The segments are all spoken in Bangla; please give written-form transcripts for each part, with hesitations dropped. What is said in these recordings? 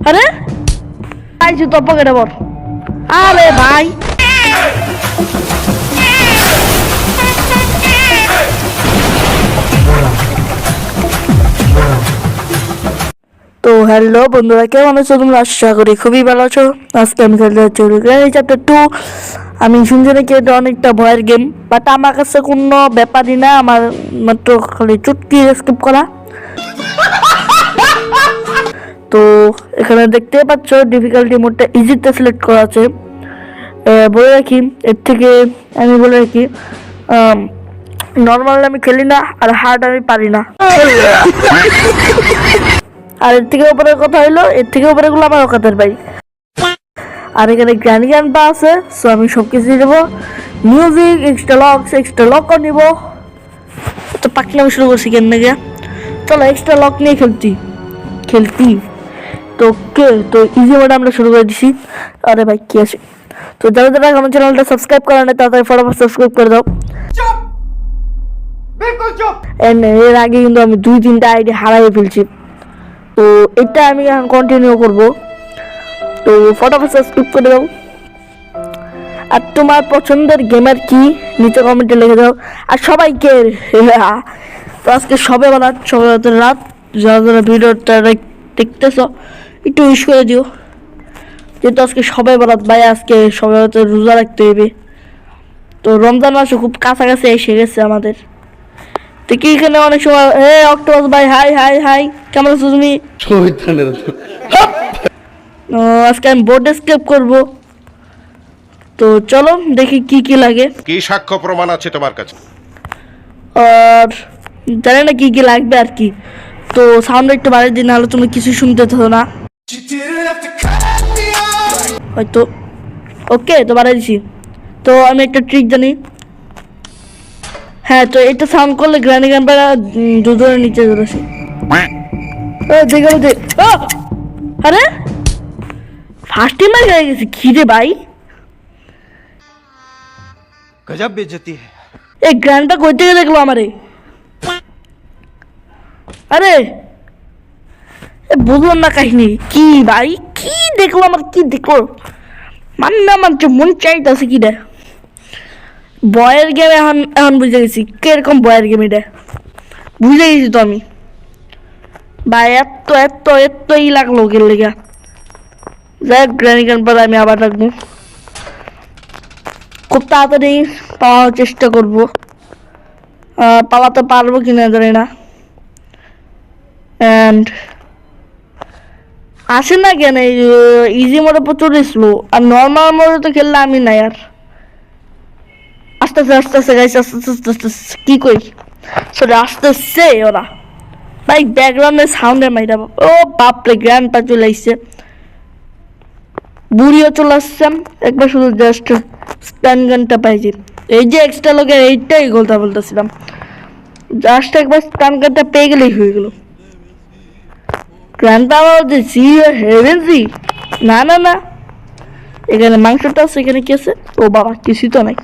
আরে আইছি তো পকেটে বল। আরে ভাই তো হ্যালো বন্ধুরা, কেমন আছো তোমরা? আশা করি খুবই ভালো আছো। আজকে আমি খেলতে যাচ্ছি চ্যাপ্টার 2। আমি শুনছি নাকি এটা অনেকটা ভয়ের গেম, বাট আমার কাছে কোনো ব্যাপারই না। আমার মাত্র খালি চুটকি স্কিপ করা। তো এখানে দেখতে পাচ্ছ ডিফিকাল্টি মোডটা ইজিতে সিলেক্ট করা আছে। বলে রাখি, এর থেকে আমি বলে রাখি, নর্মাল আমি খেলি না, আর হার্ড আমি পারি না। আর এর থেকে উপরের কথা হইলো, এর থেকে উপরে গুলো আমার অকাতের ভাই। আর এখানে গ্র্যান্ড গানটা আছে, সো আমি সব কিছুই দেবো। মিউজিক, এক্সট্রা লক নিব। তো পাকলে আমি শুরু করছি কেন গিয়া। চলো এক্সট্রা লক নিয়ে খেলতি। তো ইজি মোডে আমরা শুরু করে দিছি। আরে ভাই কি আছে? তো যারা আমার চ্যানেলটা সাবস্ক্রাইব করে না, তাড়াতাড়ি ফটাফট সাবস্ক্রাইব করে দাও। এর আগে কিন্তু আমি 2-3টা আইডি হারাই ফেলছি। তো এটা আমি এখন কন্টিনিউ করব। তো ফটাফট সাবস্ক্রাইব করে দাও। আর তোমার পছন্দের গেমার কি নিচে কমেন্টে লিখে দাও। আর সবাইকে তো আজকে সবে রাত যারা ভিডিওটা দেখতেছো একটু উইশ করে দিও, যেহেতু আজকে সবে বরাত ভাই। আজকে সবে রোজা রাখতে হবে। তো রমজান মাসে খুব কাছাকাছি এসে গেছে আমাদের। তো কি এখানে অনেক সময় অক্টোপাস ভাই, হাই কেমন আছো তুমি? আজকে আমি বোর্ড স্কেপ করবো। তো চলো দেখি কি লাগে। কি সাক্ষ্য প্রমাণ আছে তোমার কাছে? আর জানি না কি লাগবে আর কি। তো সাউন্ড একটু বাড়িয়ে দিন, নাহলে তুমি কিছু শুনতে থাকো না হয়তো। ওকে, তো বাড়িয়ে দিছি। তো আমি একটা ট্রিক জানি। হ্যাঁ, তো এটা সাউন্ড করলে গ্রানি গানটা দুধরে নিচে ধরেছে। আরে ফার্স্ট টাইম হয়ে গেছে কি রে ভাই? गजब बेइज्जती है। এই গানটা কই থেকে দেখলো আমারে? আরে বুঝলাম না কাহিনী কি ভাই, কি দেখলো আমার? কি দেখলো মানছে মন চাইতেছে কি রে? বয়ের গেম এখন বুঝে গেছি কিরকম বয়ের গেম এটা। বুঝে গেছি তো আমি ভাই। এতই লাগলো ওকে লেগে। যাই গ্রানি গান পরে আমি আবার রাখবো। খুব তাড়াতাড়ি পাওয়ার চেষ্টা করবো। পালাতে পারবো কিনা জানি না। অ্যান্ড আসে না কেন ইজি মোডে প্রচুর স্লো, আর নর্মাল মোডে তো খেললে আমি নাই আর। আস্তে গাইছে, আস্তে কি কই সরি আসতেছে ওরা ভাই। ব্যাকগ্রাউন্ডের সাউন্ডে মাইরা ও বাপরে, গ্র্যান্ডটা চলে আসছে, বুড়িও চলে আসছেন। একবার শুধু জাস্ট স্ট্যান গানটা পাইছি। এই যে এক্সট্রা লোকের এইটাই কথা বলতেছিলাম, জাস্ট একবার স্ট্যান গানটা পেয়ে গেলেই হয়ে গেল। গ্র্যান্ড পাওয়ার দিচ্ছি হেভেনজি। না এখানে মাংসটা আছে, এখানে কি আছে? ও বাবা, কিছুই তো নাই।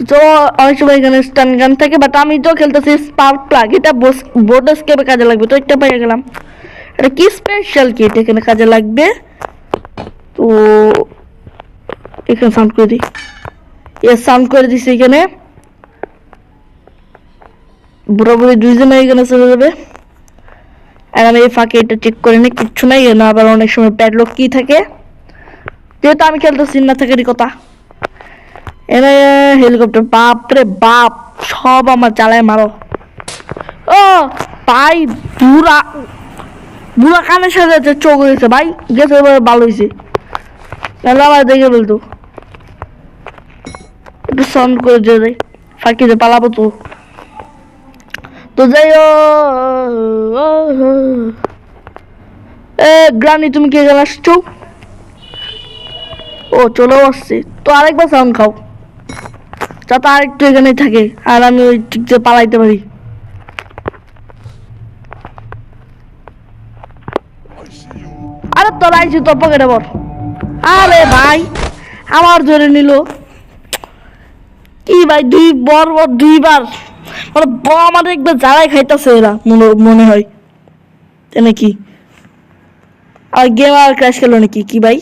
তো অনেক সময় এখানে স্টান গান থাকে, বাট আমি তো খেলতেছি স্পার্ক প্লাগ। এটা বোর্ড স্কেপে কাজে লাগবে। তো একটা পেয়ে গেলাম। এটা কি স্পেশাল কিট এখানে কাজে লাগবে। তো এখানে সাউন্ড করে দিই। সাউন্ড করে দিছি এখানে। বুড়াবুড়ি দুইজনে এখানে চলে যাবে। আর আমি এই ফাঁকে এটা চেক করে নিই, কিচ্ছু নাই না। আবার অনেক সময় প্যাডলক কি থাকে, যেহেতু আমি খেলতেছি না থাকারই কথা। এনে হেলিকপ্টার, বাপরে বাপ, সব আমার চালায় মারো। ও ভাই, বুড়া কানের সাথে চোখ হয়েছে ভাই। গেছে ভালো হয়েছে, নাহলে আবার দেখে বলতো। একটু সাউন্ড করে দিয়ে দেয়, ফাঁকিতে পালাবো তো। তো যাই গ্রানি, তুমি কে গেল আসছো? ও চলেও আসছে। তো আরেকবার সাউন্ড খাও, যাতে আরেকটু এখানেই থাকে, আর আমি ওই ঠিক যে পালাইতে পারি। আরে তোর আইছি তোর পকেটে বল। আরে ভাই আমার ধরে নিল কি ভাই? দুইবার মানে আমাদের একবার জ্বালাই খাইতেছে এরা মনে হয়। তাই নাকি? আর গেম আর ক্র্যাশ খেলো নাকি কি ভাই?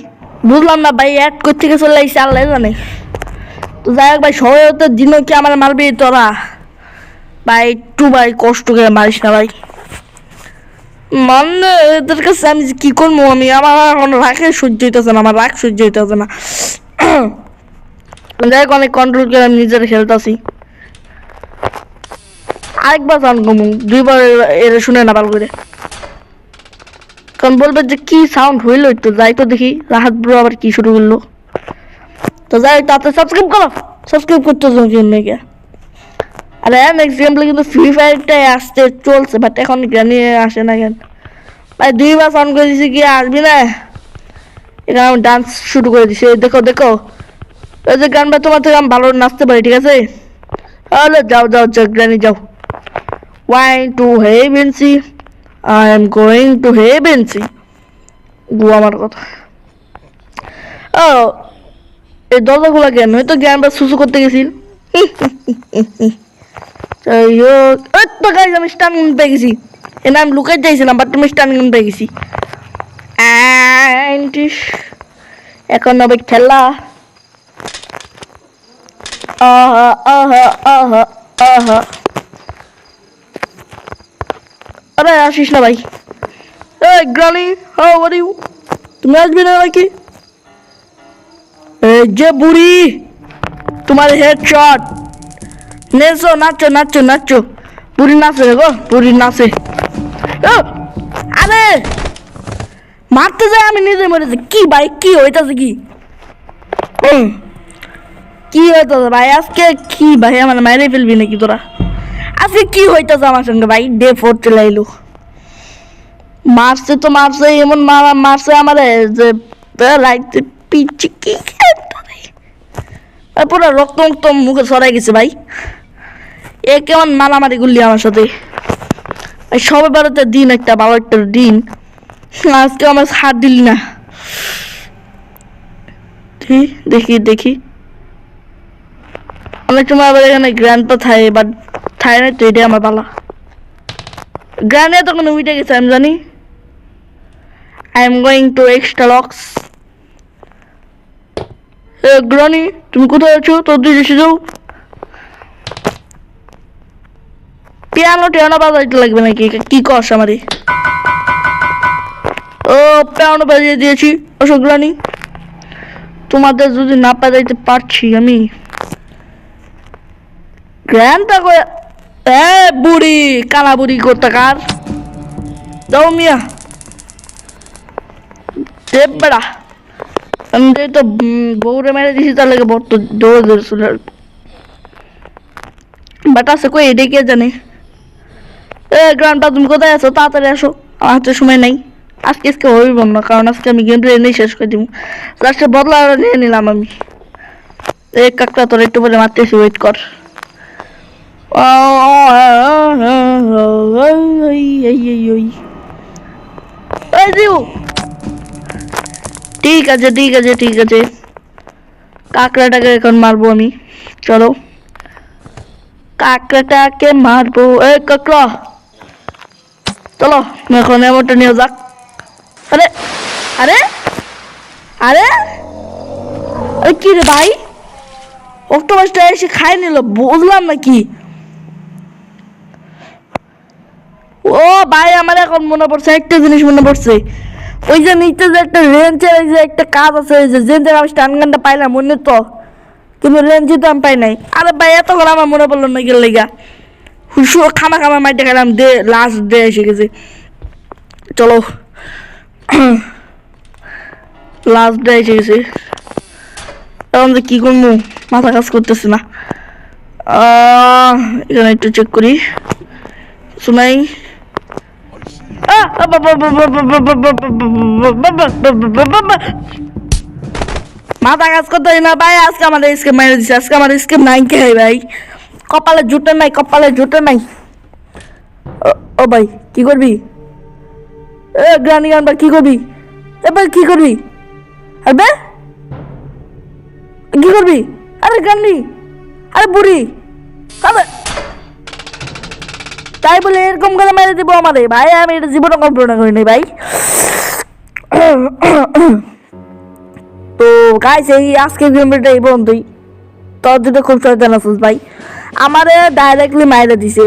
বুঝলাম না ভাই, অ্যাড করতে থেকে চলে আসছে আল্লাহ জানে। তো যাই হোক ভাই, সহায়তার দিন কি আমার মারবি তোরা? ভাই একটু ভাই কষ্ট করে মারিস না ভাই, মানে এদের কাছে আমি কি করবো? আমার এখন রাগে সহ্য হইতেছে না, আমার রাগ সহ্য হইতেছে না। যাই হোক, অনেক কন্ট্রোল করে আমি নিজের খেলতেছি। আরেকবার গান কমু, দুইবার এরা শুনে না ভালো করে, কারণ বলবে যে কি সাউন্ড হইলো। একটু যাই তো দেখি রাহাত ব্রো আবার কি শুরু করলো। তো যাই তাতে সাবস্ক্রাইব করো, সাবস্ক্রাইব করতে গিয়ে। আরে নেক্সট গেম প্লে কিন্তু ফ্রি ফায়ারটাই আসতে চলছে, বাট এখন গ্রানি আসে না কেন ভাই? দুইবার সাউন্ড করে দিছি, কি আসবি না? এখানে আমি ডান্স শুরু করে দিছি, দেখো দেখো ওই যে গান, বা তোমার থেকে আমি ভালো নাচতে পারি, ঠিক আছে? তাহলে যাও যাও যাও গ্রানি যাও। Going to heaven see, I am going to heaven see. গো আমার কথা। ও এই দরজাগুলো কেন? হয়তো জ্ঞান বা সুসু করতে গেছিল। যাই হোক, ওই তো গাইজ আমি স্টান পেয়ে গেছি। এনে আমি লুকাই চাইছিলাম, বাট তুমি স্টান পেয়ে গেছি। এখন হবে খেলা। আহা আহা আহা আহা, আরে আসিস না ভাই। এই গ্রানি, হাউ আর ইউ? তুমি আসবি না নাকি? এই যে বুড়ি, তোমার হেডশট। নেচো, নাচো নাচো নাচো, বুড়ি নাচে গো, বুড়ি নাচে। আরে মারতে যাই আমি নিজে মরেছি। কি ভাই কি হইতাছে? কি হইতাছে ভাই আজকে? কি ভাই আমার মাইরে ফেলবি নাকি তোরা? আজকে কি হইতাছে আমার সঙ্গে ভাই? ডে 4 চলে আইলো। মারছে তো মারছে, এমন মারছে আমারে যে রাইতে পিচ্ছি কি পুরো রক্ত মুক্ত মুখে সরাই গেছে ভাই। এ কেমন মারামারি করলি আমার সাথে? সবে বেরোতে দিন, একটা ভালো একটা দিন, আজকে আমার হাত দিলি না। দেখি দেখি অনেক সময় আবার এখানে গ্র্যান্ড পা থাই, বাট থাই নাই তো, এটাই আমার পালা। গ্র্যান্ডে তখন উইটে গেছে আমি জানি। I am going to extra locks. Granny তুমি কোথায় আছো? তোর দিকে এসে যাও। পিয়ানো টিয়ানো বাজাইতে লাগবে নাকি? কি কস আমারে? ও পিয়ানো বাজিয়ে দিয়েছি। অশোক রানী, তোমাদের যদি না বাজাইতে পারছি আমি। গ্র্যান্ডটা করে বুড়ি, কানা বুড়ি কোথাকার। যাও মিয়া দেব বেড়া। আমি তো বউরে মেরে দিছি, তার লাগে বর তো দৌড়ে দৌড়ে চলে আসবো। বাট আছে কই, এটাই কে জানে। গ্রান্ডপা তুমি কোথায় আছো? তাড়াতাড়ি আসো, আমার হাতে সময় নাই। আজকে হইব না, কারণ আজকে আমি গেম এনেই শেষ করে দিব। লাস্টে বদলা নিয়ে নিলাম আমি। এই কাকটা তোর একটু পরে মারতেছি, ওয়েট কর। ঠিক আছে ঠিক আছে ঠিক আছে, কাকড়াটাকে এখন মারবো আমি। চলো কাকড়াটাকে মারবো। এই কাকড়া চলো এখন এমনটা নিয়ে যাক। আরে আরে আরে আরে কি রে ভাই, অক্টোপাসটা এসে খাই নিল, বুঝলাম না কি। ও ভাই আমার এখন মনে পড়ছে একটা জিনিস, মনে পড়ছে ওই যে নিচে যে একটা রেঞ্জের যে একটা কাজ আছে, ওই যে রেঞ্জের আমি স্টান গানটা পাইলাম মনে তো, কিন্তু রেঞ্জে তো আমি পাই নাই। আরে ভাই এত করে আমার মনে পড়লো না গেল লেগা, খামা খামা মাইটে খেলাম, দে লাস্ট ডে এসে গেছে। চলো লাস্ট ডে এসে গেছে, এখন যে কি করবো মাথা কাজ করতেছে না। এখানে একটু চেক করি, শোনাই। মাথা কাজ করতে না ভাই, আজকে আমাদের স্কেপ মেরে দিচ্ছে, আজকে আমাদের স্কেপ নাই কে ভাই, কপালে জুটে নাই, কপালে জুটে নাই। ও ভাই কি করবি? এ গ্রানি গান কি করবি? এ ভাই কি করবি? আরে কি করবি? আরে গ্রানি, আরে বুড়ি, আরে তাই বলে এরকম করে মেরে দিব আমারে ভাই, আমি এটা জীবনে কল্পনা করিনি ভাই। তো গাইস এই আজকের গেমটা এই পর্যন্তই। তোর দুটো খুব শয়তান আছিস ভাই, আমারে ডাইরেক্টলি মাইরে দিছে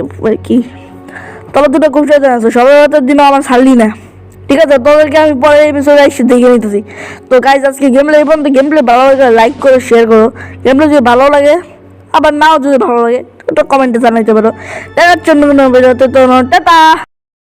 কি। তোরা দুটো খুব শয়তান আছো, সবাই হয়তো দিনও আমার ছাড়লি না, ঠিক আছে? তোদেরকে আমি পরে এপিসোডে এসে দেখে নিতেছি। তো গাইস আজকে গেমপ্লে এই পর্যন্ত। গেমপ্লে ভালো লাগে লাইক করো, শেয়ার করো। গেমপ্লে যদি ভালো লাগে, আবার নাও যদি ভালো লাগে, তো কমেন্টে জানাইতে পারো। দেখার জন্য টাটা।